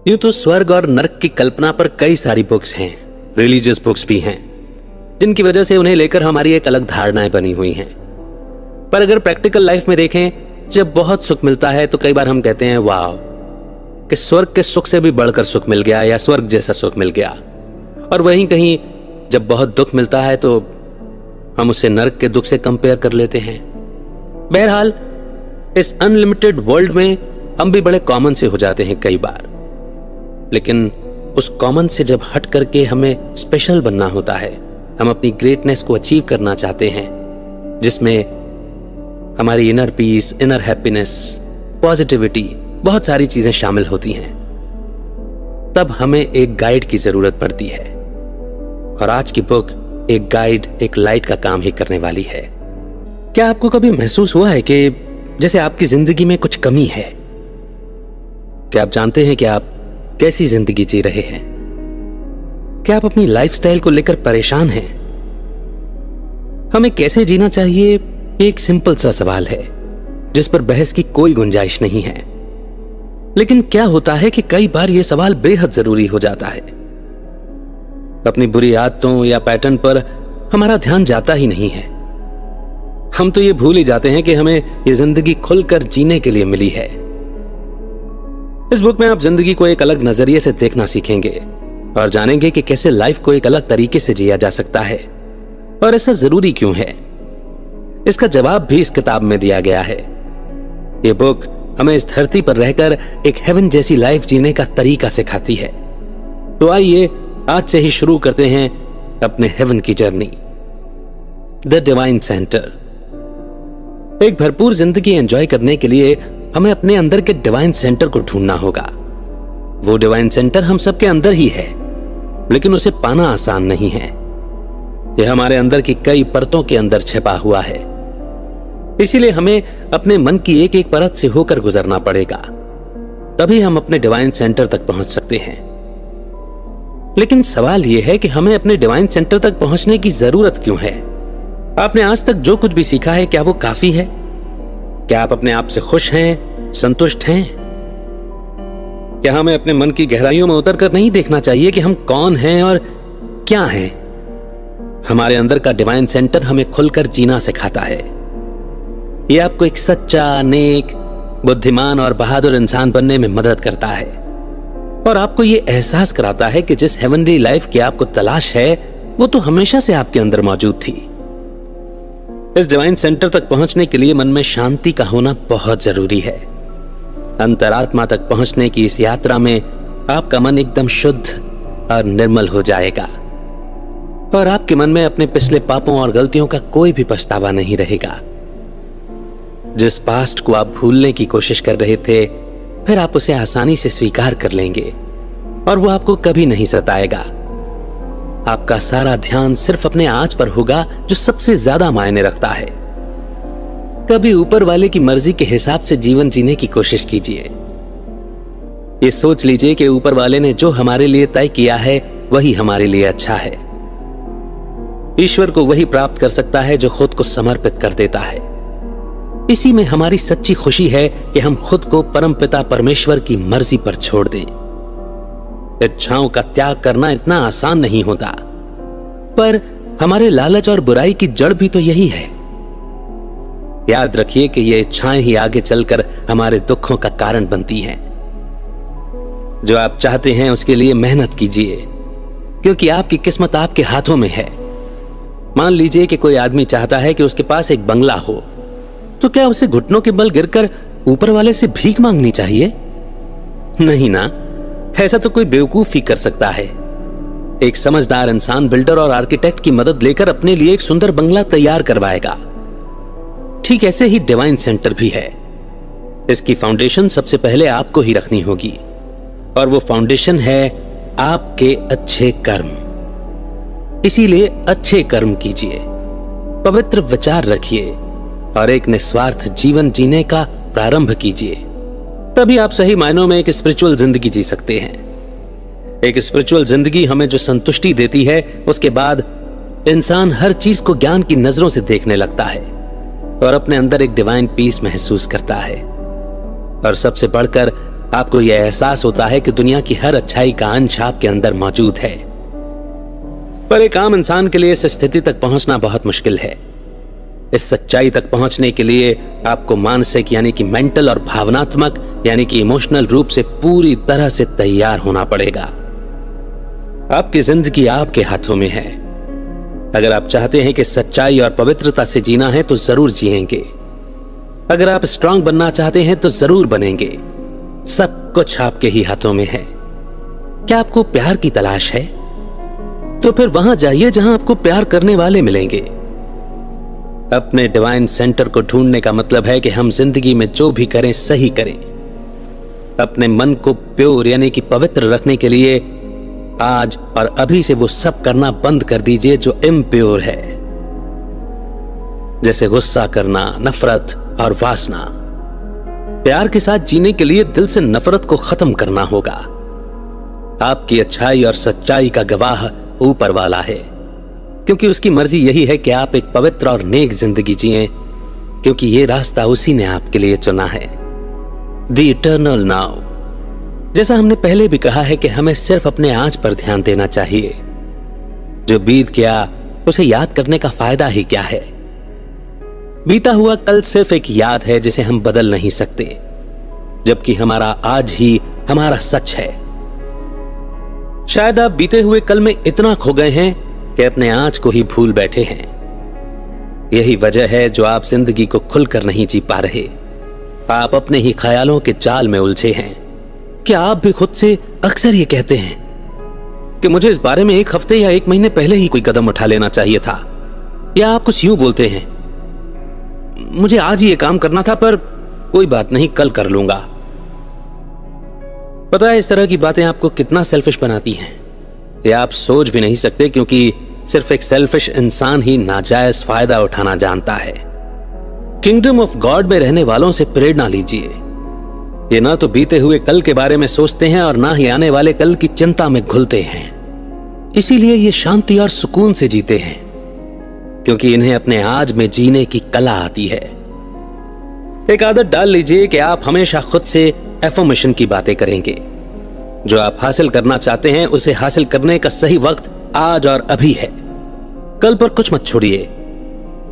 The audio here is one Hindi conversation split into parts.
यूं तो स्वर्ग और नरक की कल्पना पर कई सारी बुक्स हैं, रिलीजियस बुक्स भी हैं, जिनकी वजह से उन्हें लेकर हमारी एक अलग धारणाएं बनी हुई हैं। पर अगर प्रैक्टिकल लाइफ में देखें, जब बहुत सुख मिलता है तो कई बार हम कहते हैं वाह, कि स्वर्ग के सुख से भी बढ़कर सुख मिल गया या स्वर्ग जैसा सुख मिल गया। और वहीं कहीं जब बहुत दुख मिलता है तो हम उसे नरक के दुख से कंपेयर कर लेते हैं। बहरहाल इस अनलिमिटेड वर्ल्ड में हम भी बड़े कॉमन से हो जाते हैं कई बार, लेकिन उस कॉमन से जब हट करके हमें स्पेशल बनना होता है, हम अपनी ग्रेटनेस को अचीव करना चाहते हैं, जिसमें हमारी inner peace, inner happiness, positivity, बहुत सारी चीजें शामिल होती हैं, तब हमें एक गाइड की जरूरत पड़ती है। और आज की बुक एक गाइड, एक लाइट का काम ही करने वाली है। क्या आपको कभी महसूस हुआ है कि जैसे आपकी जिंदगी में कुछ कमी है? क्या आप जानते हैं कि आप कैसी जिंदगी जी रहे हैं? क्या आप अपनी लाइफस्टाइल को लेकर परेशान हैं? हमें कैसे जीना चाहिए, एक सिंपल सा सवाल है जिस पर बहस की कोई गुंजाइश नहीं है। लेकिन क्या होता है कि कई बार यह सवाल बेहद जरूरी हो जाता है। अपनी बुरी आदतों या पैटर्न पर हमारा ध्यान जाता ही नहीं है। हम तो ये भूल ही जाते हैं कि हमें यह जिंदगी खुलकर जीने के लिए मिली है। इस बुक में आप जिंदगी को एक अलग नजरिए से देखना सीखेंगे और जानेंगे कि कैसे लाइफ को एक अलग तरीके से जिया जा सकता है और ऐसा जरूरी क्यों है। इसका जवाब भी इस किताब में दिया गया है। यह बुक हमें इस धरती पर रहकर एक हेवन जैसी लाइफ जीने का तरीका सिखाती है। तो आइए आज से ही शुरू करते हैं अपने हेवन की जर्नी। The divine centre. एक भरपूर जिंदगी एंजॉय करने के लिए हमें अपने अंदर के डिवाइन सेंटर को ढूंढना होगा। वो डिवाइन सेंटर हम सबके अंदर ही है, लेकिन उसे पाना आसान नहीं है। यह हमारे अंदर की कई परतों के अंदर छिपा हुआ है। इसीलिए हमें अपने मन की एक एक परत से होकर गुजरना पड़ेगा, तभी हम अपने डिवाइन सेंटर तक पहुंच सकते हैं। लेकिन सवाल यह है कि हमें अपने डिवाइन सेंटर तक पहुंचने की जरूरत क्यों है? आपने आज तक जो कुछ भी सीखा है, क्या वो काफी है? क्या आप अपने आप से खुश हैं, संतुष्ट हैं? क्या हमें अपने मन की गहराइयों में उतरकर नहीं देखना चाहिए कि हम कौन हैं और क्या हैं? हमारे अंदर का डिवाइन सेंटर हमें खुलकर जीना सिखाता है। यह आपको एक सच्चा, नेक, बुद्धिमान और बहादुर इंसान बनने में मदद करता है और आपको यह एहसास कराता है कि जिस हेवनली लाइफ की आपको तलाश है, वो तो हमेशा से आपके अंदर मौजूद थी। इस डिवाइन सेंटर तक पहुंचने के लिए मन में शांति का होना बहुत जरूरी है। अंतरात्मा तक पहुंचने की इस यात्रा में आपका मन एकदम शुद्ध और निर्मल हो जाएगा और आपके मन में अपने पिछले पापों और गलतियों का कोई भी पछतावा नहीं रहेगा। जिस पास्ट को आप भूलने की कोशिश कर रहे थे, फिर आप उसे आसानी से स्वीकार कर लेंगे और वो आपको कभी नहीं सताएगा। आपका सारा ध्यान सिर्फ अपने आज पर होगा, जो सबसे ज्यादा मायने रखता है। कभी ऊपर वाले की मर्जी के हिसाब से जीवन जीने की कोशिश कीजिए। ये सोच लीजिए कि ऊपर वाले ने जो हमारे लिए तय किया है, वही हमारे लिए अच्छा है। ईश्वर को वही प्राप्त कर सकता है जो खुद को समर्पित कर देता है। इसी में हमारी सच्ची खुशी है कि हम खुद को परमपिता परमेश्वर की मर्जी पर छोड़ दें। इच्छाओं का त्याग करना इतना आसान नहीं होता, पर हमारे लालच और बुराई की जड़ भी तो यही है। याद रखिए कि ये इच्छाएं ही आगे चलकर हमारे दुखों का कारण बनती हैं। जो आप चाहते हैं उसके लिए मेहनत कीजिए, क्योंकि आपकी किस्मत आपके हाथों में है। मान लीजिए कि कोई आदमी चाहता है कि उसके पास एक बंगला हो, तो क्या उसे घुटनों के बल गिरकर ऊपर वाले से भीख मांगनी चाहिए? नहीं ना, ऐसा तो कोई बेवकूफ ही कर सकता है। एक समझदार इंसान बिल्डर और आर्किटेक्ट की मदद लेकर अपने लिए एक सुंदर बंगला तैयार करवाएगा। ठीक ऐसे ही डिवाइन सेंटर भी है। इसकी फाउंडेशन सबसे पहले आपको ही रखनी होगी, और वो फाउंडेशन है आपके अच्छे कर्म। इसीलिए अच्छे कर्म कीजिए, पवित्र विचार रखिए और एक निस्वार्थ जीवन जीने का प्रारंभ कीजिए। तभी आप सही मायनों में एक स्पिरिचुअल जिंदगी जी सकते हैं। एक स्पिरिचुअल जिंदगी हमें जो संतुष्टि देती है, उसके बाद इंसान हर चीज को ज्ञान की नजरों से देखने लगता है और अपने अंदर एक डिवाइन पीस महसूस करता है। और सबसे बढ़कर आपको यह एहसास होता है कि दुनिया की हर अच्छाई का अंश आपके अंदर मौजूद है। पर एक आम इंसान के लिए इस स्थिति तक पहुंचना बहुत मुश्किल है। इस सच्चाई तक पहुंचने के लिए आपको मानसिक यानी कि मेंटल और भावनात्मक यानी कि इमोशनल रूप से पूरी तरह से तैयार होना पड़ेगा। आपकी जिंदगी आपके हाथों में है। अगर आप चाहते हैं कि सच्चाई और पवित्रता से जीना है तो जरूर जिएंगे। अगर आप स्ट्रांग बनना चाहते हैं तो जरूर बनेंगे। सब कुछ आपके ही हाथों में है। क्या आपको प्यार की तलाश है? तो फिर वहां जाइए जहां आपको प्यार करने वाले मिलेंगे। अपने डिवाइन सेंटर को ढूंढने का मतलब है कि हम जिंदगी में जो भी करें सही करें। अपने मन को प्योर यानी कि पवित्र रखने के लिए आज और अभी से वो सब करना बंद कर दीजिए जो इम्प्योर है, जैसे गुस्सा करना, नफरत और वासना। प्यार के साथ जीने के लिए दिल से नफरत को खत्म करना होगा। आपकी अच्छाई और सच्चाई का गवाह ऊपर वाला है, क्योंकि उसकी मर्जी यही है कि आप एक पवित्र और नेक जिंदगी जिएं, क्योंकि ये रास्ता उसी ने आपके लिए चुना है। The eternal now. जैसा हमने पहले भी कहा है कि हमें सिर्फ अपने आज पर ध्यान देना चाहिए। जो बीत गया उसे याद करने का फायदा ही क्या है? बीता हुआ कल सिर्फ एक याद है जिसे हम बदल नहीं सकते, जबकि हमारा आज ही हमारा सच है। शायद आप बीते हुए कल में इतना खो गए हैं कि अपने आज को ही भूल बैठे हैं। यही वजह है जो आप जिंदगी को खुलकर नहीं जी पा रहे। आप अपने ही ख्यालों के जाल में उलझे हैं। क्या आप भी खुद से अक्सर ये कहते हैं कि मुझे इस बारे में एक हफ्ते या एक महीने पहले ही कोई कदम उठा लेना चाहिए था? या आप कुछ यूं बोलते हैं, मुझे आज ही ये काम करना था पर कोई बात नहीं, कल कर लूंगा। पता है इस तरह की बातें आपको कितना सेल्फिश बनाती हैं, ये आप सोच भी नहीं सकते, क्योंकि सिर्फ एक सेल्फिश इंसान ही नाजायज फायदा उठाना जानता है। किंगडम ऑफ गॉड में रहने वालों से प्रेरणा लीजिए। ये ना तो बीते हुए कल के बारे में सोचते हैं और ना ही आने वाले कल की चिंता में घुलते हैं। इसीलिए ये शांति और सुकून से जीते हैं, क्योंकि इन्हें अपने आज में जीने की कला आती है। एक आदत डाल लीजिए कि आप हमेशा खुद से एफर्मेशन की बातें करेंगे। जो आप हासिल करना चाहते हैं उसे हासिल करने का सही वक्त आज और अभी है। कल पर कुछ मत छोड़िए।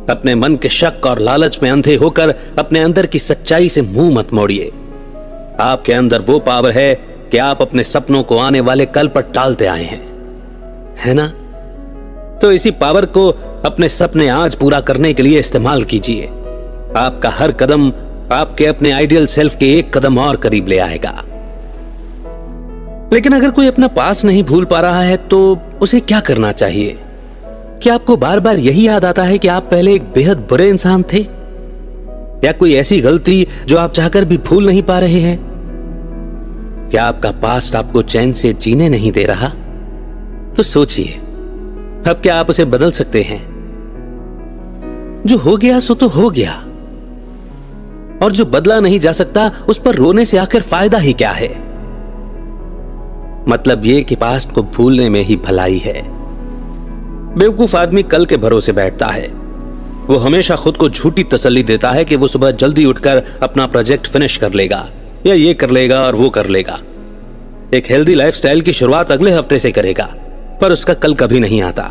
अपने मन के शक और लालच में अंधे होकर अपने अंदर की सच्चाई से मुंह मत मोड़िए। आपके अंदर वो पावर है कि आप अपने सपनों को आने वाले कल पर टालते आए हैं, है ना? तो इसी पावर को अपने सपने आज पूरा करने के लिए इस्तेमाल कीजिए। आपका हर कदम आपके अपने आइडियल सेल्फ के एक कदम और करीब ले आएगा। लेकिन अगर कोई अपना पास नहीं भूल पा रहा है तो उसे क्या करना चाहिए? क्या आपको बार बार यही याद आता है कि आप पहले एक बेहद बुरे इंसान थे? या कोई ऐसी गलती जो आप चाहकर भी भूल नहीं पा रहे हैं? क्या आपका पास्ट आपको चैन से जीने नहीं दे रहा? तो सोचिए, अब क्या आप उसे बदल सकते हैं? जो हो गया सो तो हो गया, और जो बदला नहीं जा सकता उस पर रोने से आखिर फायदा ही क्या है? मतलब ये कि पास्ट को भूलने में ही भलाई है। बेवकूफ आदमी कल के भरोसे बैठता है। वो हमेशा खुद को झूठी तसल्ली देता है कि वो सुबह जल्दी उठकर अपना प्रोजेक्ट फिनिश कर लेगा, या ये कर लेगा और वो कर लेगा। एक हेल्दी लाइफस्टाइल की शुरुआत अगले हफ्ते से करेगा, पर उसका कल कभी नहीं आता।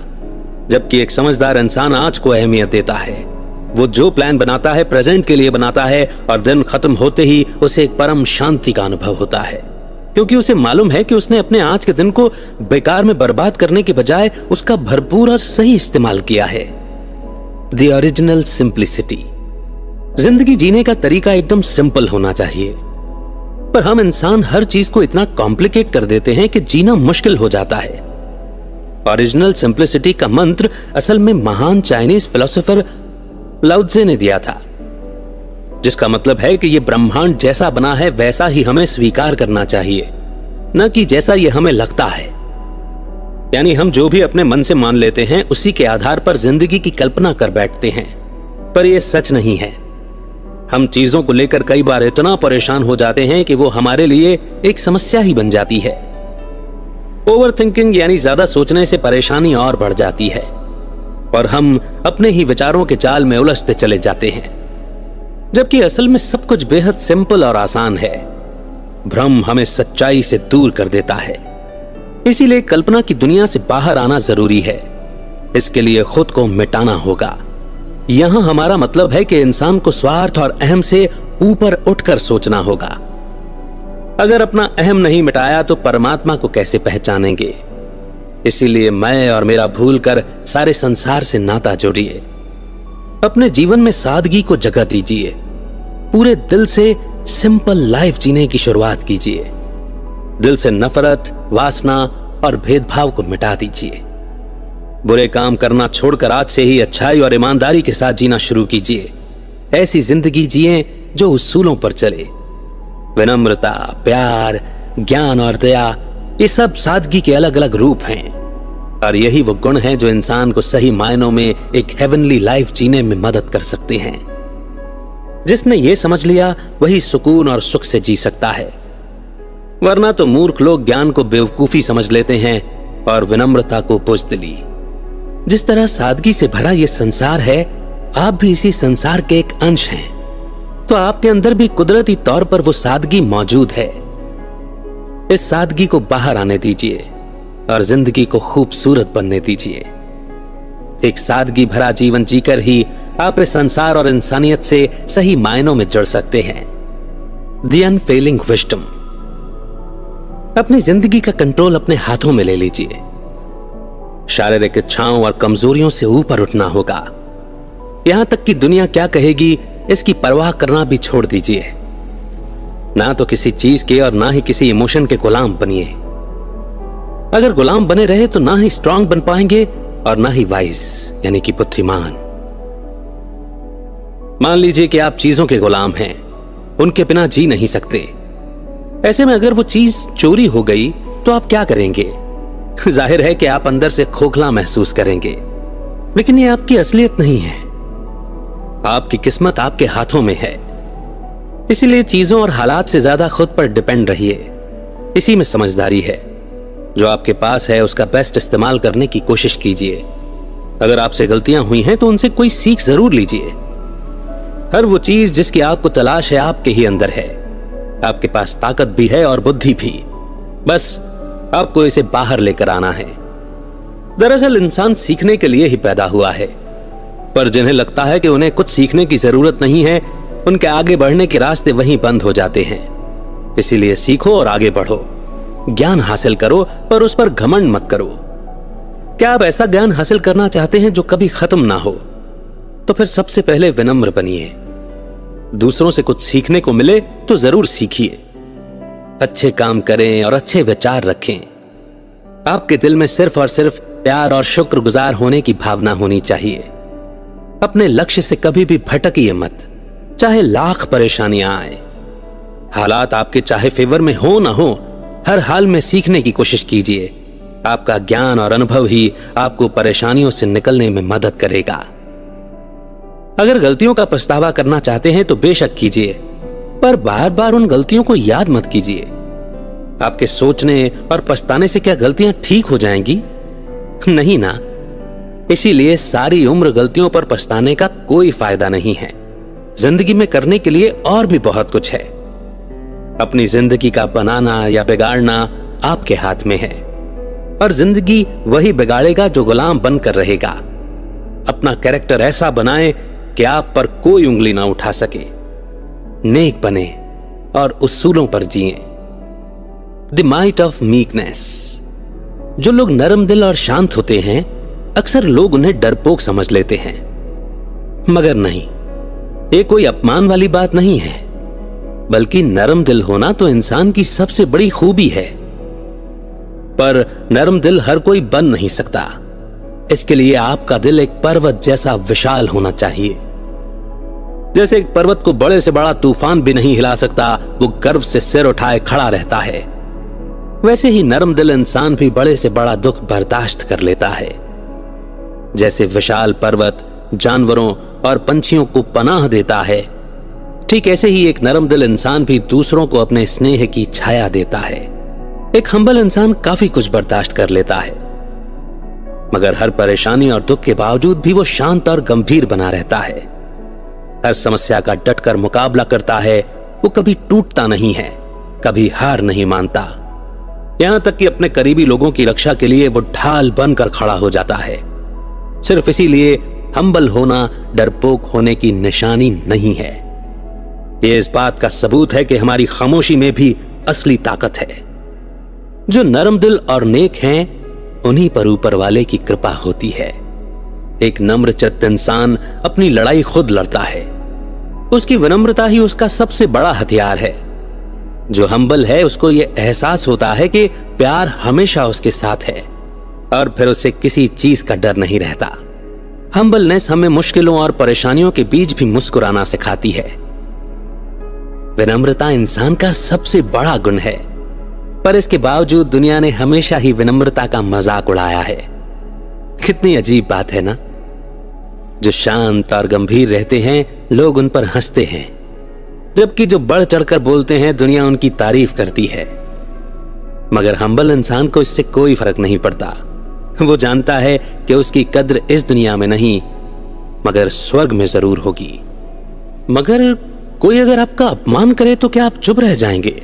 जबकि एक समझदार इंसान आज को अहमियत देता है। वो जो प्लान बनाता है प्रेजेंट के लिए बनाता है, और दिन खत्म होते ही उसे एक परम शांति का अनुभव होता है, क्योंकि उसे मालूम है कि उसने अपने आज के दिन को बेकार में बर्बाद करने के बजाय उसका भरपूर और सही इस्तेमाल किया है। The original simplicity. जिंदगी जीने का तरीका एकदम सिंपल होना चाहिए, पर हम इंसान हर चीज को इतना कॉम्प्लिकेट कर देते हैं कि जीना मुश्किल हो जाता है। ओरिजिनल सिंप्लिसिटी का मंत्र असल में महान चाइनीज फिलोसोफर लाओ त्से ने दिया था, जिसका मतलब है कि ये ब्रह्मांड जैसा बना है वैसा ही हमें स्वीकार करना चाहिए, न कि जैसा ये हमें लगता है। यानी हम जो भी अपने मन से मान लेते हैं उसी के आधार पर जिंदगी की कल्पना कर बैठते हैं, पर यह सच नहीं है। हम चीजों को लेकर कई बार इतना परेशान हो जाते हैं कि वो हमारे लिए एक समस्या ही बन जाती है। ओवर थिंकिंग यानी ज्यादा सोचने से परेशानी और बढ़ जाती है, और हम अपने ही विचारों के जाल में उलझते चले जाते हैं, जबकि असल में सब कुछ बेहद सिंपल और आसान है। भ्रम हमें सच्चाई से दूर कर देता है। इसीलिए कल्पना की दुनिया से बाहर आना जरूरी है। इसके लिए खुद को मिटाना होगा। यहां हमारा मतलब है कि इंसान को स्वार्थ और अहम से ऊपर उठकर सोचना होगा। अगर अपना अहम नहीं मिटाया तो परमात्मा को कैसे पहचानेंगे? इसीलिए मैं और मेरा भूलकर सारे संसार से नाता जोड़िए। अपने जीवन में सादगी को जगह दीजिए। पूरे दिल से सिंपल लाइफ जीने की शुरुआत कीजिए। दिल से नफरत, वासना और भेदभाव को मिटा दीजिए। बुरे काम करना छोड़कर आज से ही अच्छाई और ईमानदारी के साथ जीना शुरू कीजिए। ऐसी जिंदगी जिए जो उसूलों पर चले। विनम्रता, प्यार, ज्ञान और दया, ये सब सादगी के अलग अलग रूप हैं और यही वो गुण हैं जो इंसान को सही मायनों में एक हेवनली लाइफ जीने में मदद कर सकते हैं। जिसने ये समझ लिया वही सुकून और सुख से जी सकता है, वरना तो मूर्ख लोग ज्ञान को बेवकूफी समझ लेते हैं और विनम्रता को बुज़दिली। जिस तरह सादगी से भरा ये संसार है, आप भी इसी संसार के एक अंश हैं, तो आपके अंदर भी कुदरती तौर पर वो सादगी मौजूद है। इस सादगी को बाहर आने दीजिए और जिंदगी को खूबसूरत बनने दीजिए। एक सादगी भरा जीवन जीकर ही आप इस संसार और इंसानियत से सही मायनों में जुड़ सकते हैं। The unfailing wisdom. अपनी जिंदगी का कंट्रोल अपने हाथों में ले लीजिए। शारीरिक इच्छाओं और कमजोरियों से ऊपर उठना होगा। यहां तक कि दुनिया क्या कहेगी इसकी परवाह करना भी छोड़ दीजिए। ना तो किसी चीज के और ना ही किसी इमोशन के गुलाम बनिए। अगर गुलाम बने रहे तो ना ही स्ट्रांग बन पाएंगे और ना ही वाइज यानी कि बुद्धिमान। मान लीजिए कि आप चीजों के गुलाम हैं, उनके बिना जी नहीं सकते। ऐसे में अगर वो चीज चोरी हो गई तो आप क्या करेंगे? जाहिर है कि आप अंदर से खोखला महसूस करेंगे, लेकिन ये आपकी असलियत नहीं है। आपकी किस्मत आपके हाथों में है। इसीलिए चीजों और हालात से ज्यादा खुद पर डिपेंड रहिए। इसी में समझदारी है। जो आपके पास है उसका बेस्ट इस्तेमाल करने की कोशिश कीजिए। अगर आपसे गलतियां हुई हैं तो उनसे कोई सीख जरूर लीजिए। हर वो चीज जिसकी आपको तलाश है आपके ही अंदर है। आपके पास ताकत भी है और बुद्धि भी, बस आपको इसे बाहर लेकर आना है। दरअसल इंसान सीखने के लिए ही पैदा हुआ है, पर जिन्हें लगता है कि उन्हें कुछ सीखने की जरूरत नहीं है, उनके आगे बढ़ने के रास्ते वहीं बंद हो जाते हैं। इसीलिए सीखो और आगे बढ़ो। ज्ञान हासिल करो पर उस पर घमंड मत करो। क्या आप ऐसा ज्ञान हासिल करना चाहते हैं जो कभी खत्म ना हो? तो फिर सबसे पहले विनम्र बनिए। दूसरों से कुछ सीखने को मिले तो जरूर सीखिए। अच्छे काम करें और अच्छे विचार रखें। आपके दिल में सिर्फ और सिर्फ प्यार और शुक्रगुजार होने की भावना होनी चाहिए। अपने लक्ष्य से कभी भी भटकिए मत, चाहे लाख परेशानियां आए। हालात आपके चाहे फेवर में हो ना हो, हर हाल में सीखने की कोशिश कीजिए। आपका ज्ञान और अनुभव ही आपको परेशानियों से निकलने में मदद करेगा। अगर गलतियों का पछतावा करना चाहते हैं तो बेशक कीजिए, पर बार बार उन गलतियों को याद मत कीजिए। आपके सोचने और पछताने से क्या गलतियां ठीक हो जाएंगी? नहीं ना। इसीलिए सारी उम्र गलतियों पर पछताने का कोई फायदा नहीं है। जिंदगी में करने के लिए और भी बहुत कुछ है। अपनी जिंदगी का बनाना या बिगाड़ना आपके हाथ में है, और जिंदगी वही बिगाड़ेगा जो गुलाम बनकर रहेगा। अपना कैरेक्टर ऐसा बनाएं कि आप पर कोई उंगली ना उठा सके। नेक बने और उसूलों पर जिएं। The might of meekness. जो लोग नरम दिल और शांत होते हैं, अक्सर लोग उन्हें डरपोक समझ लेते हैं, मगर नहीं, ये कोई अपमान वाली बात नहीं है, बल्कि नरम दिल होना तो इंसान की सबसे बड़ी खूबी है। पर नरम दिल हर कोई बन नहीं सकता। इसके लिए आपका दिल एक पर्वत जैसा विशाल होना चाहिए। जैसे एक पर्वत को बड़े से बड़ा तूफान भी नहीं हिला सकता, वो गर्व से सिर उठाए खड़ा रहता है, वैसे ही नरम दिल इंसान भी बड़े से बड़ा दुख बर्दाश्त कर लेता है। जैसे विशाल पर्वत जानवरों और पंछियों को पनाह देता है, ठीक ऐसे ही एक नरम दिल इंसान भी दूसरों को अपने स्नेह की छाया देता है। एक हम्बल इंसान काफी कुछ बर्दाश्त कर लेता है, मगर हर परेशानी और दुख के बावजूद भी वो शांत और गंभीर बना रहता है। हर समस्या का डटकर मुकाबला करता है। वो कभी टूटता नहीं है, कभी हार नहीं मानता। यहां तक कि अपने करीबी लोगों की रक्षा के लिए वो ढाल बनकर खड़ा हो जाता है। सिर्फ इसीलिए हम्बल होना डरपोक होने की निशानी नहीं है। यह इस बात का सबूत है कि हमारी खामोशी में भी असली ताकत है। जो नरम दिल और नेक हैं, उन्हीं पर ऊपर वाले की कृपा होती है। एक नम्रचित्त इंसान अपनी लड़ाई खुद लड़ता है। उसकी विनम्रता ही उसका सबसे बड़ा हथियार है। जो हम्बल है उसको यह एहसास होता है कि प्यार हमेशा उसके साथ है और फिर उसे किसी चीज का डर नहीं रहता। हम्बलनेस हमें मुश्किलों और परेशानियों के बीच भी मुस्कुराना सिखाती है। विनम्रता इंसान का सबसे बड़ा गुण है, पर इसके बावजूद दुनिया ने हमेशा ही विनम्रता का मजाक उड़ाया है। कितनी अजीब बात है ना। जो शांत और गंभीर रहते हैं, लोग उन पर हंसते हैं, जबकि जो बढ़ चढ़कर बोलते हैं, दुनिया उनकी तारीफ करती है। मगर हम्बल इंसान को इससे कोई फर्क नहीं पड़ता। वो जानता है कि उसकी कद्र इस दुनिया में नहीं, मगर स्वर्ग में जरूर होगी। मगर कोई अगर आपका अपमान करे तो क्या आप चुप रह जाएंगे?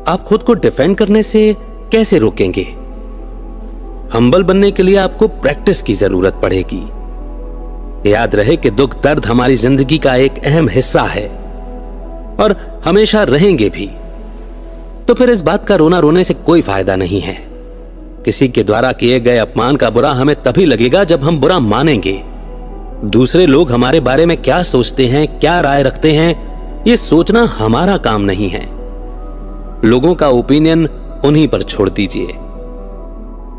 आप खुद को डिफेंड करने से कैसे रोकेंगे? हम्बल बनने के लिए आपको प्रैक्टिस की जरूरत पड़ेगी। याद रहे कि दुख दर्द हमारी जिंदगी का एक अहम हिस्सा है और हमेशा रहेंगे भी। तो फिर इस बात का रोना रोने से कोई फायदा नहीं है। किसी के द्वारा किए गए अपमान का बुरा हमें तभी लगेगा जब हम बुरा मानेंगे। दूसरे लोग हमारे बारे में क्या सोचते हैं, क्या राय रखते हैं, ये सोचना हमारा काम नहीं है। लोगों का ओपिनियन उन्हीं पर छोड़ दीजिए।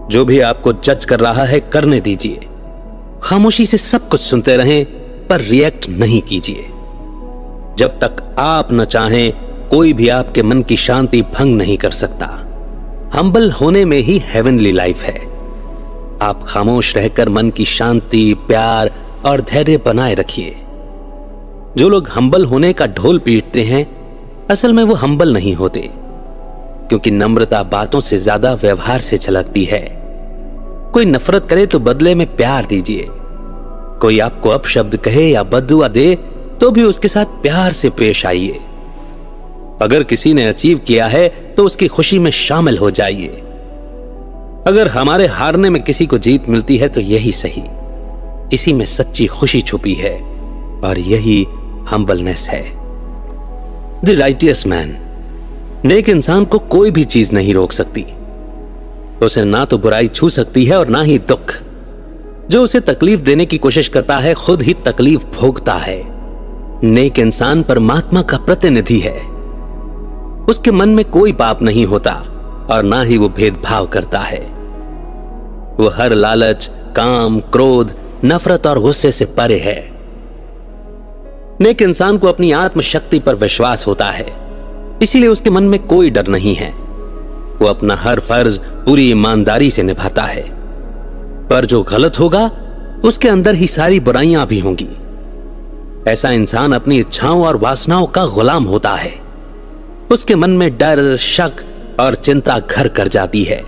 जो भी आपको जज कर रहा है करने दीजिए। खामोशी से सब कुछ सुनते रहें, पर रिएक्ट नहीं कीजिए। जब तक आप न चाहें, कोई भी आपके मन की शांति भंग नहीं कर सकता। हम्बल होने में ही हेवनली लाइफ है। आप खामोश रहकर मन की शांति, प्यार और धैर्य बनाए रखिए। जो लोग हम्बल होने का ढोल पीटते हैं, असल में वो हम्बल नहीं होते, क्योंकि नम्रता बातों से ज्यादा व्यवहार से झलकती है। कोई नफरत करे तो बदले में प्यार दीजिए। कोई आपको अपशब्द कहे या बद्दुआ दे तो भी उसके साथ प्यार से पेश आइए। अगर किसी ने अचीव किया है तो उसकी खुशी में शामिल हो जाइए। अगर हमारे हारने में किसी को जीत मिलती है तो यही सही। इसी में सच्ची खुशी छुपी है और यही हम्बलनेस है। द राइटियस मैन, नेक इंसान को कोई भी चीज नहीं रोक सकती। उसे ना तो बुराई छू सकती है और ना ही दुख। जो उसे तकलीफ देने की कोशिश करता है, खुद ही तकलीफ भोगता है। नेक इंसान परमात्मा का प्रतिनिधि है। उसके मन में कोई पाप नहीं होता और ना ही वो भेदभाव करता है। वो हर लालच, काम, क्रोध, नफरत और गुस्से से परे है। नेक इंसान को अपनी आत्मशक्ति पर विश्वास होता है, इसीलिए उसके मन में कोई डर नहीं है। वो अपना हर फर्ज पूरी ईमानदारी से निभाता है, पर जो गलत होगा उसके अंदर ही सारी बुराइयां भी होंगी। ऐसा इंसान अपनी इच्छाओं और वासनाओं का गुलाम होता है। उसके मन में डर, शक और चिंता घर कर जाती है।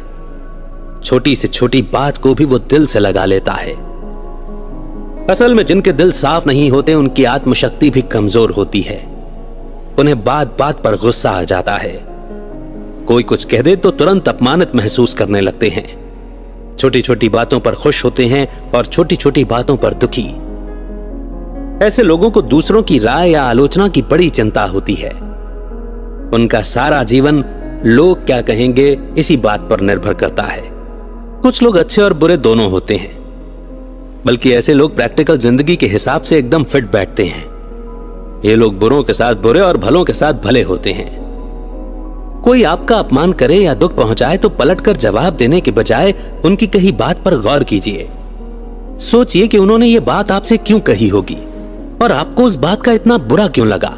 छोटी से छोटी बात को भी वो दिल से लगा लेता है। असल में जिनके दिल साफ नहीं होते, उनकी आत्मशक्ति भी कमजोर होती है। उन्हें बात बात पर गुस्सा आ जाता है। कोई कुछ कह दे तो तुरंत अपमानित महसूस करने लगते हैं। छोटी छोटी बातों पर खुश होते हैं और छोटी छोटी बातों पर दुखी। ऐसे लोगों को दूसरों की राय या आलोचना की बड़ी चिंता होती है। उनका सारा जीवन लोग क्या कहेंगे इसी बात पर निर्भर करता है। कुछ लोग अच्छे और बुरे दोनों होते हैं, बल्कि ऐसे लोग प्रैक्टिकल जिंदगी के हिसाब से एकदम फिट बैठते हैं। ये लोग बुरों के साथ बुरे और भलों के साथ भले होते हैं। कोई आपका अपमान करे या दुख पहुंचाए तो पलटकर जवाब देने के बजाय उनकी कही बात पर गौर कीजिए। सोचिए कि उन्होंने ये बात आपसे क्यों कही होगी और आपको उस बात का इतना बुरा क्यों लगा।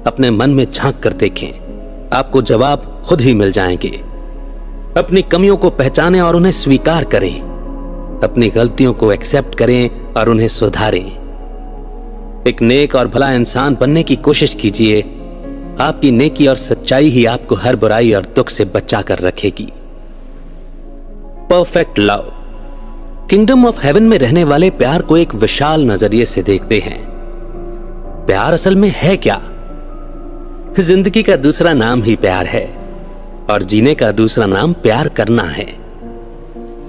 अपने मन में झांक कर देखें, आपको जवाब खुद ही मिल जाएंगे। अपनी कमियों को पहचानें और उन्हें स्वीकार करें। अपनी गलतियों को एक्सेप्ट करें और उन्हें सुधारें। एक नेक और भला इंसान बनने की कोशिश कीजिए। आपकी नेकी और सच्चाई ही आपको हर बुराई और दुख से बचा कर रखेगी। Perfect love. Kingdom of haven में रहने वाले प्यार को एक विशाल नजरिए से देखते हैं। प्यार असल में है क्या? जिंदगी का दूसरा नाम ही प्यार है और जीने का दूसरा नाम प्यार करना है।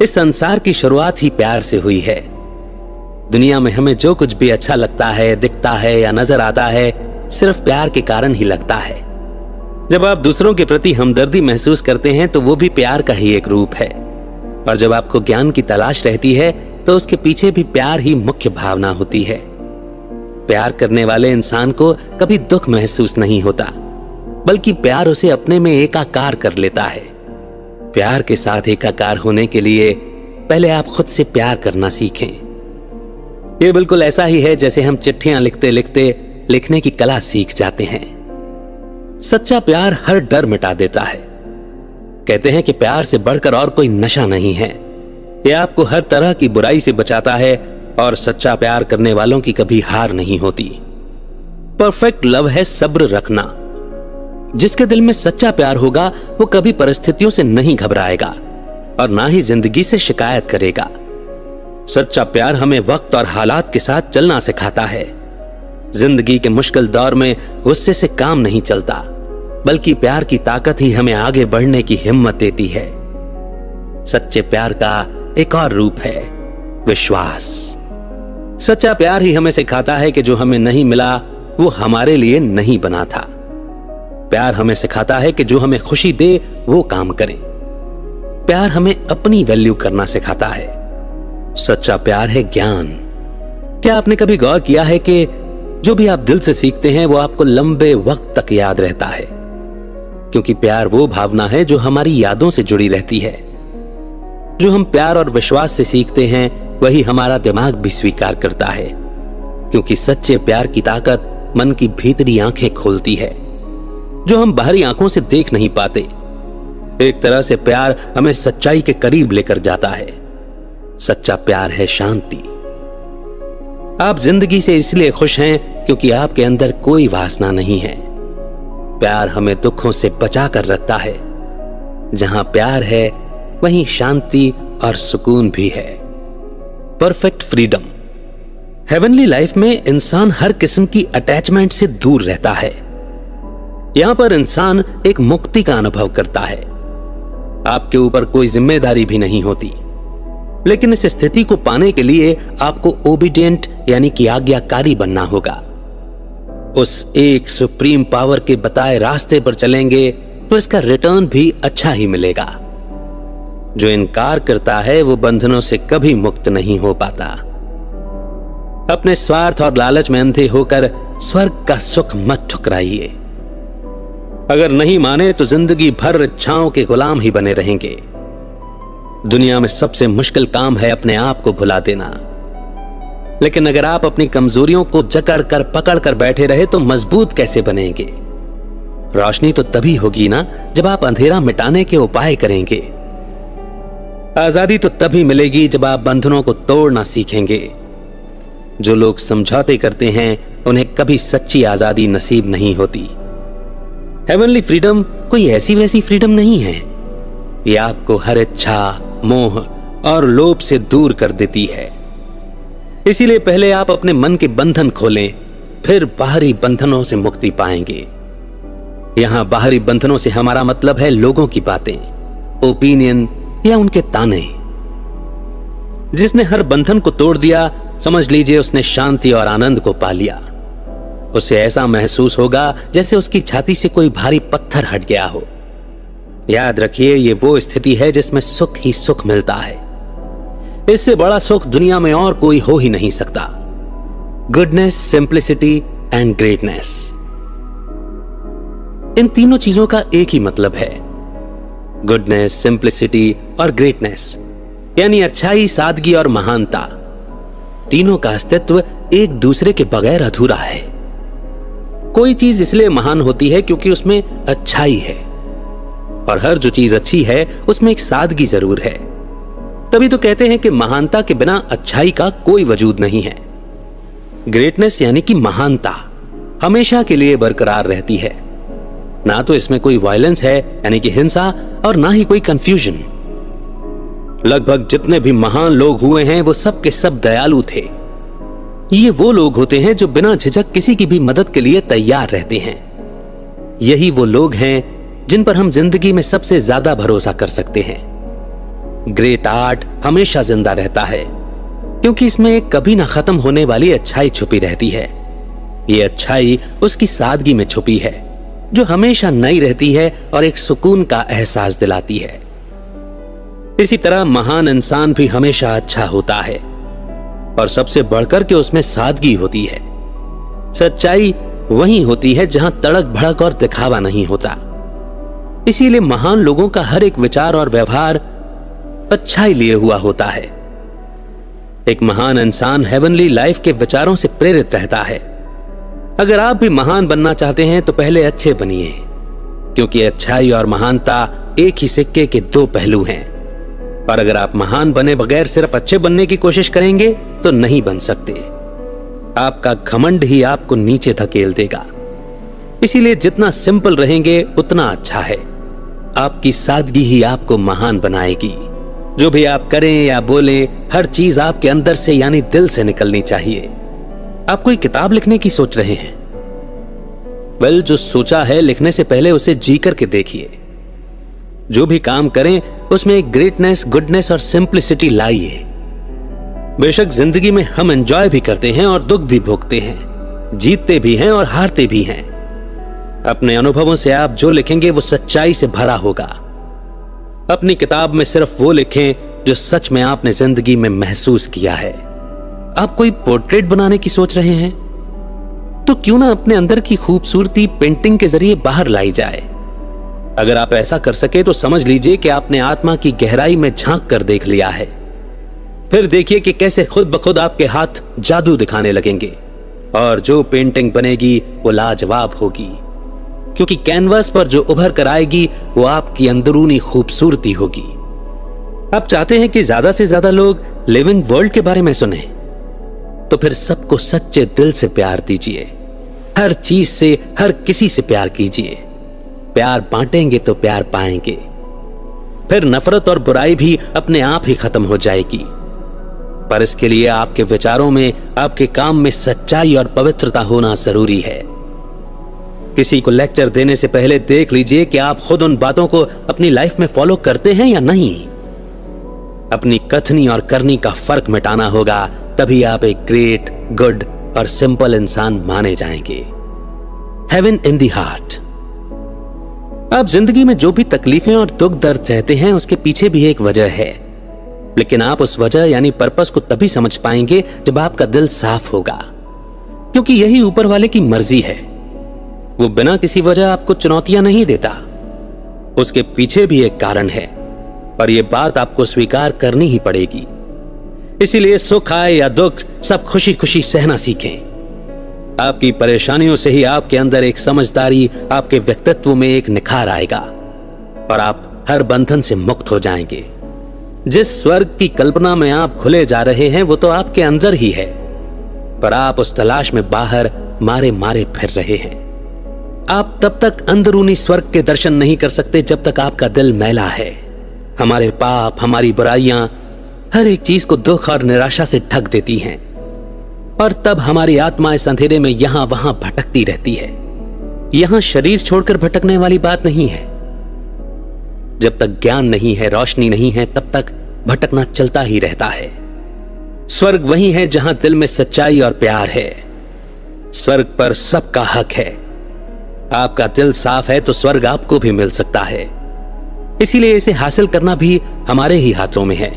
इस संसार की शुरुआत ही प्यार से हुई है। दुनिया में हमें जो कुछ भी अच्छा लगता है, दिखता है या नजर आता है, सिर्फ प्यार के कारण ही लगता है। जब आप दूसरों के प्रति हमदर्दी महसूस करते हैं तो वो भी प्यार का ही एक रूप है। और जब आपको ज्ञान की तलाश रहती है तो उसके पीछे भी प्यार ही मुख्य भावना होती है। प्यार करने वाले इंसान को कभी दुख महसूस नहीं होता, बल्कि प्यार उसे अपने में एकाकार कर लेता है। प्यार के साथ एकाकार होने के लिए पहले आप खुद से प्यार करना सीखें। ये बिल्कुल ऐसा ही है जैसे हम चिट्ठियां लिखते लिखते लिखने की कला सीख जाते हैं। सच्चा प्यार हर डर मिटा देता है। कहते हैं कि प्यार से बढ़कर और कोई नशा नहीं है। यह आपको हर तरह की बुराई से बचाता है और सच्चा प्यार करने वालों की कभी हार नहीं होती। परफेक्ट लव है सब्र रखना। जिसके दिल में सच्चा प्यार होगा वो कभी परिस्थितियों से नहीं घबराएगा और ना ही जिंदगी से शिकायत करेगा। सच्चा प्यार हमें वक्त और हालात के साथ चलना सिखाता है। जिंदगी के मुश्किल दौर में गुस्से से काम नहीं चलता, बल्कि प्यार की ताकत ही हमें आगे बढ़ने की हिम्मत देती है। सच्चे प्यार का एक और रूप है विश्वास। सच्चा प्यार ही हमें सिखाता है कि जो हमें नहीं मिला वो हमारे लिए नहीं बना था। प्यार हमें सिखाता है कि जो हमें खुशी दे वो काम करें। प्यार हमें अपनी वैल्यू करना सिखाता है। सच्चा प्यार है ज्ञान। क्या आपने कभी गौर किया है कि जो भी आप दिल से सीखते हैं वो आपको लंबे वक्त तक याद रहता है? क्योंकि प्यार वो भावना है जो हमारी यादों से जुड़ी रहती है। जो हम प्यार और विश्वास से सीखते हैं वही हमारा दिमाग भी स्वीकार करता है, क्योंकि सच्चे प्यार की ताकत मन की भीतरी आंखें खोलती है, जो हम बाहरी आंखों से देख नहीं पाते। एक तरह से प्यार हमें सच्चाई के करीब लेकर जाता है। सच्चा प्यार है शांति। आप जिंदगी से इसलिए खुश हैं क्योंकि आपके अंदर कोई वासना नहीं है। प्यार हमें दुखों से बचा कर रखता है। जहां प्यार है वहीं शांति और सुकून भी है। Perfect freedom. हेवनली लाइफ में इंसान हर किस्म की अटैचमेंट से दूर रहता है। यहां पर इंसान एक मुक्ति का अनुभव करता है। आपके ऊपर कोई जिम्मेदारी भी नहीं होती। लेकिन इस स्थिति को पाने के लिए आपको ओबीडिएंट यानी कि आज्ञाकारी बनना होगा। उस एक सुप्रीम पावर के बताए रास्ते पर चलेंगे तो इसका रिटर्न भी अच्छा ही मिलेगा। जो इनकार करता है वो बंधनों से कभी मुक्त नहीं हो पाता। अपने स्वार्थ और लालच में अंधे होकर स्वर्ग का सुख मत ठुकराइए। अगर नहीं माने तो जिंदगी भर इच्छाओं के गुलाम ही बने रहेंगे। दुनिया में सबसे मुश्किल काम है अपने आप को भुला देना। लेकिन अगर आप अपनी कमजोरियों को जकड़ कर पकड़ कर बैठे रहे तो मजबूत कैसे बनेंगे? रोशनी तो तभी होगी ना जब आप अंधेरा मिटाने के उपाय करेंगे। आजादी तो तभी मिलेगी जब आप बंधनों को तोड़ना सीखेंगे। जो लोग समझौते करते हैं उन्हें कभी सच्ची आजादी नसीब नहीं होती। हेवनली फ्रीडम कोई ऐसी वैसी फ्रीडम नहीं है। यह आपको हर इच्छा, मोह और लोभ से दूर कर देती है। इसीलिए पहले आप अपने मन के बंधन खोलें, फिर बाहरी बंधनों से मुक्ति पाएंगे। यहां बाहरी बंधनों से हमारा मतलब है लोगों की बातें, ओपिनियन या उनके ताने। जिसने हर बंधन को तोड़ दिया समझ लीजिए उसने शांति और आनंद को पा लिया। उसे ऐसा महसूस होगा जैसे उसकी छाती से कोई भारी पत्थर हट गया हो। याद रखिए ये वो स्थिति है जिसमें सुख ही सुख मिलता है। इससे बड़ा सुख दुनिया में और कोई हो ही नहीं सकता। गुडनेस, सिंप्लिसिटी एंड ग्रेटनेस, इन तीनों चीजों का एक ही मतलब है। गुडनेस, सिंप्लिसिटी और ग्रेटनेस यानी अच्छाई, सादगी और महानता। तीनों का अस्तित्व एक दूसरे के बगैर अधूरा है। कोई चीज इसलिए महान होती है क्योंकि उसमें अच्छाई है, और हर जो चीज अच्छी है उसमें एक सादगी जरूर है। तभी तो कहते हैं कि महानता के बिना अच्छाई का कोई वजूद नहीं है। ग्रेटनेस यानी कि महानता हमेशा के लिए बरकरार रहती है। ना तो इसमें कोई वायलेंस है यानी कि हिंसा, और ना ही कोई कंफ्यूजन। लगभग जितने भी महान लोग हुए हैं वो सब के सब दयालु थे। ये वो लोग होते हैं जो बिना झिझक किसी की भी मदद के लिए तैयार रहते हैं। यही वो लोग हैं जिन पर हम जिंदगी में सबसे ज्यादा भरोसा कर सकते हैं। ग्रेट आर्ट हमेशा जिंदा रहता है क्योंकि इसमें एक कभी ना खत्म होने वाली अच्छाई छुपी रहती है। ये अच्छाई उसकी सादगी में छुपी है जो हमेशा नई रहती है और एक सुकून का एहसास दिलाती है। इसी तरह महान इंसान भी हमेशा अच्छा होता है और सबसे बढ़कर के उसमें सादगी होती है। सच्चाई वही होती है जहां तड़क भड़क और दिखावा नहीं होता। इसीलिए महान लोगों का हर एक विचार और व्यवहार अच्छाई लिए हुआ होता है। एक महान इंसान हेवनली लाइफ के विचारों से प्रेरित रहता है। अगर आप भी महान बनना चाहते हैं तो पहले अच्छे बनिए, क्योंकि अच्छाई और महानता एक ही सिक्के के दो पहलू हैं। और अगर आप महान बने बगैर सिर्फ अच्छे बनने की कोशिश करेंगे तो नहीं बन सकते। आपका घमंड ही आपको नीचे धकेल देगा। इसीलिए जितना सिंपल रहेंगे उतना अच्छा है। आपकी सादगी ही आपको महान बनाएगी। जो भी आप करें या बोलें, हर चीज आपके अंदर से यानी दिल से निकलनी चाहिए। आप कोई किताब लिखने की सोच रहे हैं? वेल, जो सोचा है लिखने से पहले उसे जी करके देखिए। जो भी काम करें उसमें एक ग्रेटनेस, गुडनेस और सिंप्लिसिटी लाइए। बेशक जिंदगी में हम एंजॉय भी करते हैं और दुख भी भोगते हैं, जीतते भी हैं और हारते भी हैं। अपने अनुभवों से आप जो लिखेंगे वो सच्चाई से भरा होगा। अपनी किताब में सिर्फ वो लिखें जो सच में आपने जिंदगी में महसूस किया है। आप कोई पोर्ट्रेट बनाने की सोच रहे हैं तो क्यों ना अपने अंदर की खूबसूरती पेंटिंग के जरिए बाहर लाई जाए। अगर आप ऐसा कर सके तो समझ लीजिए कि आपने आत्मा की गहराई में झांक कर देख लिया है। फिर देखिए कि कैसे खुद ब खुद आपके हाथ जादू दिखाने लगेंगे और जो पेंटिंग बनेगी वो लाजवाब होगी, क्योंकि कैनवास पर जो उभर कर आएगी वो आपकी अंदरूनी खूबसूरती होगी। आप चाहते हैं कि ज्यादा से ज्यादा लोग लिविंग वर्ल्ड के बारे में सुने, तो फिर सबको सच्चे दिल से प्यार दीजिए। हर चीज से, हर किसी से प्यार कीजिए। प्यार बांटेंगे तो प्यार पाएंगे। फिर नफरत और बुराई भी अपने आप ही खत्म हो जाएगी। पर इसके लिए आपके विचारों में, आपके काम में सच्चाई और पवित्रता होना जरूरी है। किसी को लेक्चर देने से पहले देख लीजिए कि आप खुद उन बातों को अपनी लाइफ में फॉलो करते हैं या नहीं। अपनी कथनी और करनी का फर्क मिटाना होगा, तभी आप एक ग्रेट, गुड और सिंपल इंसान माने जाएंगे। Heaven in the heart. आप जिंदगी में जो भी तकलीफें और दुख दर्द सहते हैं उसके पीछे भी एक वजह है, लेकिन आप उस वजह यानी पर्पस को तभी समझ पाएंगे जब आपका दिल साफ होगा, क्योंकि यही ऊपर वाले की मर्जी है। वो बिना किसी वजह आपको चुनौतियां नहीं देता। उसके पीछे भी एक कारण है और ये बात आपको स्वीकार करनी ही पड़ेगी। इसीलिए सुख आए या दुख, सब खुशी खुशी सहना सीखें। आपकी परेशानियों से ही आपके अंदर एक समझदारी, आपके व्यक्तित्व में एक निखार आएगा और आप हर बंधन से मुक्त हो जाएंगे। जिस स्वर्ग की कल्पना में आप खुले जा रहे हैं वो तो आपके अंदर ही है, पर आप उस तलाश में बाहर मारे मारे फिर रहे हैं। आप तब तक अंदरूनी स्वर्ग के दर्शन नहीं कर सकते जब तक आपका दिल मैला है। हमारे पाप, हमारी बुराइयां, हर एक चीज को दुख और निराशा से ढक देती हैं और तब हमारी आत्मा इस अंधेरे में यहां वहां भटकती रहती है। यहां शरीर छोड़कर भटकने वाली बात नहीं है। जब तक ज्ञान नहीं है, रोशनी नहीं है, तब तक भटकना चलता ही रहता है। स्वर्ग वही है जहां दिल में सच्चाई और प्यार है। स्वर्ग पर सबका हक है। आपका दिल साफ है तो स्वर्ग आपको भी मिल सकता है। इसीलिए इसे हासिल करना भी हमारे ही हाथों में है।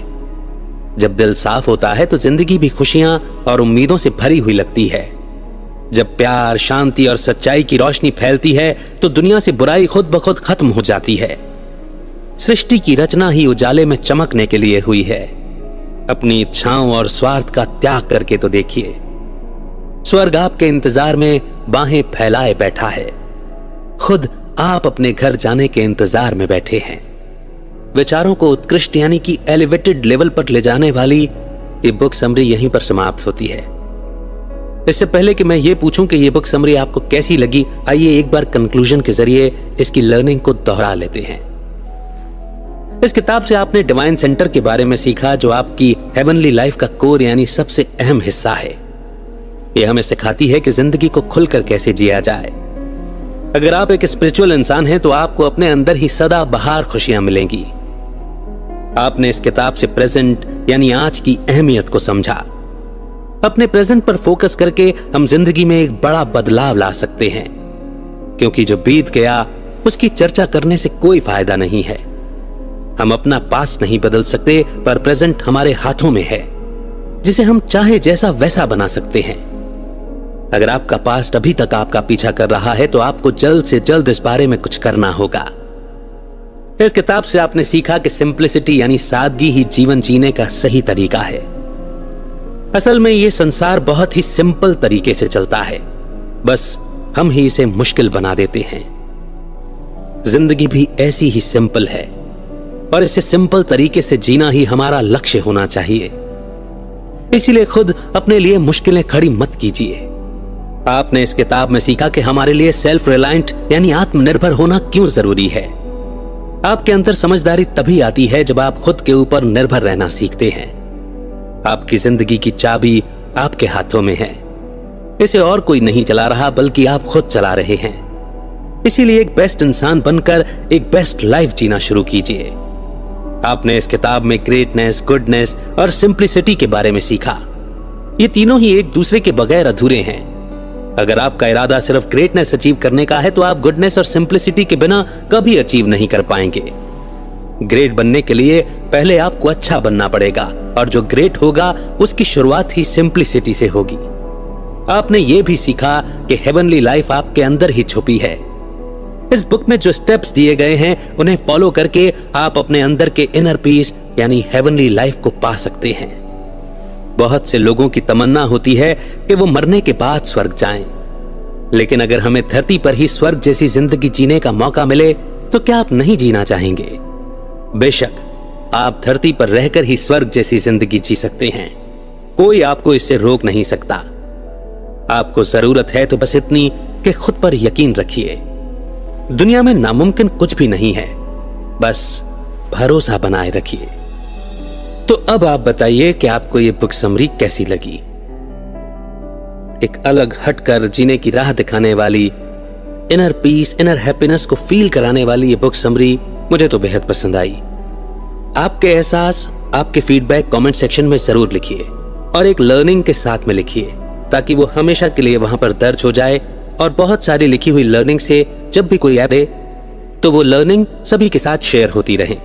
जब दिल साफ होता है तो जिंदगी भी खुशियां और उम्मीदों से भरी हुई लगती है। जब प्यार, शांति और सच्चाई की रोशनी फैलती है तो दुनिया से बुराई खुद ब खुद खत्म हो जाती है। सृष्टि की रचना ही उजाले में चमकने के लिए हुई है। अपनी इच्छाओं और स्वार्थ का त्याग करके तो देखिए। स्वर्ग आपके इंतजार में बाहें फैलाए बैठा है। खुद आप अपने घर जाने के इंतजार में बैठे हैं। विचारों को उत्कृष्ट यानी कि एलिवेटेड लेवल पर ले जाने वाली ये बुक समरी यहीं पर समाप्त होती है। इससे पहले कि मैं ये पूछूं कि ये बुक समरी आपको कैसी लगी, आइए एक बार कंक्लूजन के जरिए इसकी लर्निंग को दोहरा लेते हैं। इस किताब से आपने डिवाइन सेंटर के बारे में सीखा, जो आपकी हेवनली लाइफ का कोर यानी सबसे अहम हिस्सा है। यह हमें सिखाती है कि जिंदगी को खुलकर कैसे जिया जाए। अगर आप एक स्पिरिचुअल इंसान हैं तो आपको अपने अंदर ही सदा बहार खुशियां मिलेंगी। आपने इस किताब से प्रेजेंट यानी आज की अहमियत को समझा। अपने प्रेजेंट पर फोकस करके हम जिंदगी में एक बड़ा बदलाव ला सकते हैं, क्योंकि जो बीत गया उसकी चर्चा करने से कोई फायदा नहीं है। हम अपना पास्ट नहीं बदल सकते, पर प्रेजेंट हमारे हाथों में है, जिसे हम चाहे जैसा वैसा बना सकते हैं। अगर आपका पास्ट अभी तक आपका पीछा कर रहा है तो आपको जल्द से जल्द इस बारे में कुछ करना होगा। इस किताब से आपने सीखा कि सिंप्लिसिटी यानी सादगी ही जीवन जीने का सही तरीका है। असल में यह संसार बहुत ही सिंपल तरीके से चलता है, बस हम ही इसे मुश्किल बना देते हैं। जिंदगी भी ऐसी ही सिंपल है और इसे सिंपल तरीके से जीना ही हमारा लक्ष्य होना चाहिए। इसीलिए खुद अपने लिए मुश्किलें खड़ी मत कीजिए। आपने इस किताब में सीखा कि हमारे लिए सेल्फ रिलायंट यानी आत्मनिर्भर होना क्यों जरूरी है। आपके अंदर समझदारी तभी आती है जब आप खुद के ऊपर निर्भर रहना सीखते हैं। आपकी जिंदगी की चाबी आपके हाथों में है, इसे और कोई नहीं चला रहा बल्कि आप खुद चला रहे हैं। इसीलिए एक बेस्ट इंसान बनकर एक बेस्ट लाइफ जीना शुरू कीजिए। आपने इस किताब में ग्रेटनेस, गुडनेस और सिंप्लिसिटी के बारे में सीखा। ये तीनों ही एक दूसरे के बगैर अधूरे हैं। अगर आपका इरादा सिर्फ ग्रेटनेस अचीव करने का है तो आप गुडनेस और सिंप्लिसिटी के बिना कभी अचीव नहीं कर पाएंगे। ग्रेट बनने के लिए पहले आपको अच्छा बनना पड़ेगा, और जो ग्रेट होगा उसकी शुरुआत ही सिंप्लिसिटी से होगी। आपने ये भी सीखा कि हेवनली लाइफ आपके अंदर ही छुपी है। इस बुक में जो स्टेप्स दिए गए हैं उन्हें फॉलो करके आप अपने अंदर के इनर पीस यानी हेवनली लाइफ को पा सकते हैं। बहुत से लोगों की तमन्ना होती है कि वो मरने के बाद स्वर्ग जाएं, लेकिन अगर हमें धरती पर ही स्वर्ग जैसी जिंदगी जीने का मौका मिले तो क्या आप नहीं जीना चाहेंगे? बेशक आप धरती पर रहकर ही स्वर्ग जैसी जिंदगी जी सकते हैं। कोई आपको इससे रोक नहीं सकता। आपको जरूरत है तो बस इतनी कि खुद पर यकीन रखिए। दुनिया में नामुमकिन कुछ भी नहीं है, बस भरोसा बनाए रखिए। तो अब आप बताइए कि आपको यह बुक समरी कैसी लगी। एक अलग हटकर जीने की राह दिखाने वाली, इनर पीस, इनर हैप्पीनेस को फील कराने वाली ये बुक समरी मुझे तो बेहद पसंद आई। आपके एहसास, आपके फीडबैक कमेंट सेक्शन में जरूर लिखिए, और एक लर्निंग के साथ में लिखिए, ताकि वो हमेशा के लिए वहां पर दर्ज हो जाए। और बहुत सारी लिखी हुई लर्निंग से जब भी कोई आए तो वो लर्निंग सभी के साथ शेयर होती रहे।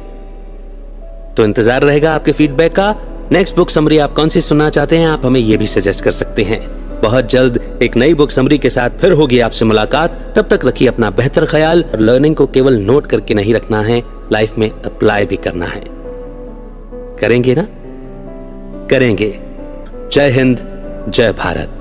तो इंतजार रहेगा आपके फीडबैक का। नेक्स्ट बुक समरी आप कौन सी सुनना चाहते हैं, आप हमें यह भी सजेस्ट कर सकते हैं। बहुत जल्द एक नई बुक समरी के साथ फिर होगी आपसे मुलाकात। तब तक रखिए अपना बेहतर ख्याल। और लर्निंग को केवल नोट करके नहीं रखना है, लाइफ में अप्लाई भी करना है। करेंगे ना? करेंगे। जय हिंद, जय भारत।